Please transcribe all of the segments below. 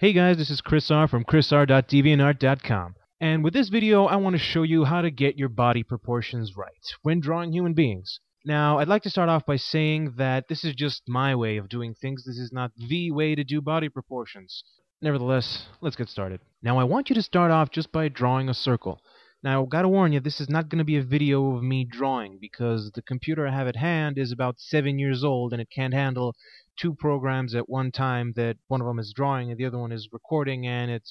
Hey guys, this is Chris R from chrisr.deviantart.com, and with this video I want to show you how to get your body proportions right when drawing human beings. Now, I'd like to start off by saying that this is just my way of doing things. This is not the way to do body proportions. Nevertheless, let's get started. Now, I want you to start off just by drawing a circle. Now, I've got to warn you, this is not going to be a video of me drawing because the computer I have at hand is about 7 years old and it can't handle two programs at one time. That one of them is drawing and the other one is recording, and it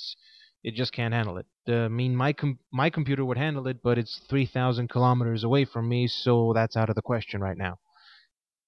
just can't handle it. I mean, my computer would handle it, but it's 3,000 kilometers away from me, so that's out of the question right now.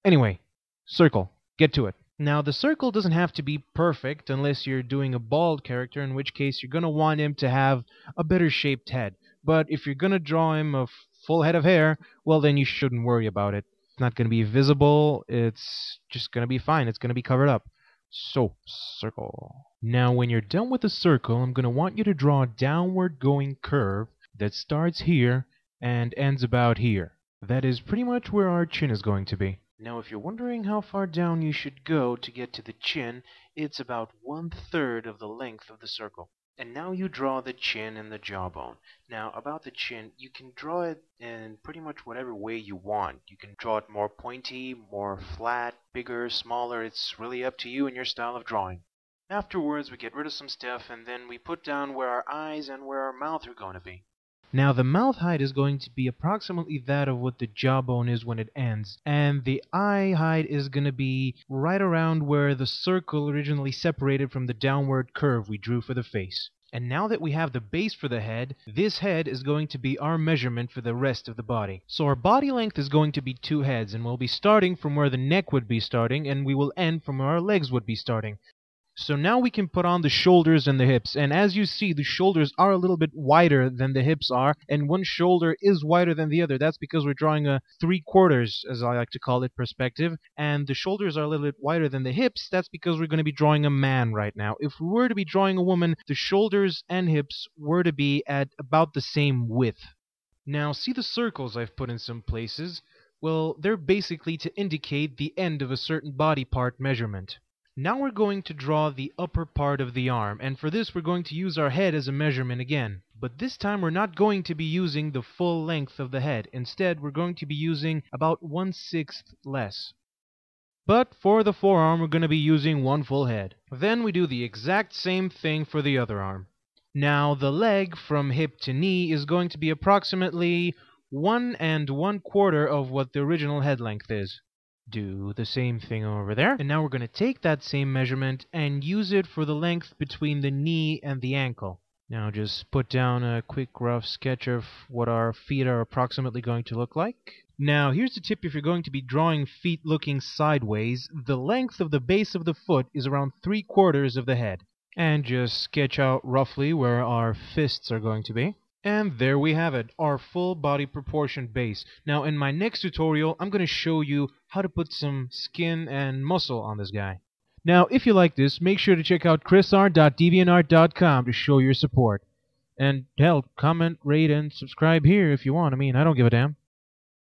Anyway, circle. Get to it. Now, the circle doesn't have to be perfect unless you're doing a bald character, in which case you're going to want him to have a better shaped head. But if you're going to draw him a full head of hair, well, then you shouldn't worry about it. It's not going to be visible. It's just going to be fine. It's going to be covered up. So, circle. Now, when you're done with the circle, I'm going to want you to draw a downward going curve that starts here and ends about here. That is pretty much where our chin is going to be. Now, if you're wondering how far down you should go to get to the chin, it's about 1/3 of the length of the circle. And now you draw the chin and the jawbone. Now, about the chin, you can draw it in pretty much whatever way you want. You can draw it more pointy, more flat, bigger, smaller. It's really up to you and your style of drawing. Afterwards, we get rid of some stuff, and then we put down where our eyes and where our mouth are going to be. Now, the mouth height is going to be approximately that of what the jawbone is when it ends, and the eye height is going to be right around where the circle originally separated from the downward curve we drew for the face. And now that we have the base for the head, this head is going to be our measurement for the rest of the body. So our body length is going to be 2 heads, and we'll be starting from where the neck would be starting, and we will end from where our legs would be starting. So now we can put on the shoulders and the hips, and as you see, the shoulders are a little bit wider than the hips are, and one shoulder is wider than the other. That's because we're drawing a 3/4, as I like to call it, perspective, and the shoulders are a little bit wider than the hips. That's because we're going to be drawing a man right now. If we were to be drawing a woman, the shoulders and hips were to be at about the same width. Now, see the circles I've put in some places? Well, they're basically to indicate the end of a certain body part measurement. Now we're going to draw the upper part of the arm, and for this we're going to use our head as a measurement again. But this time we're not going to be using the full length of the head. Instead, we're going to be using about 1/6 less. But for the forearm, we're going to be using 1 full head. Then we do the exact same thing for the other arm. Now, the leg from hip to knee is going to be approximately 1 1/4 of what the original head length is. Do the same thing over there. And now we're going to take that same measurement and use it for the length between the knee and the ankle. Now just put down a quick rough sketch of what our feet are approximately going to look like. Now here's the tip: if you're going to be drawing feet looking sideways, the length of the base of the foot is around 3/4 of the head. And just sketch out roughly where our fists are going to be. And there we have it, our full body proportion base. Now in my next tutorial, I'm going to show you how to put some skin and muscle on this guy. Now, if you like this, make sure to check out chrisr.deviantart.com to show your support. And hell, comment, rate, and subscribe here if you want. I mean, I don't give a damn.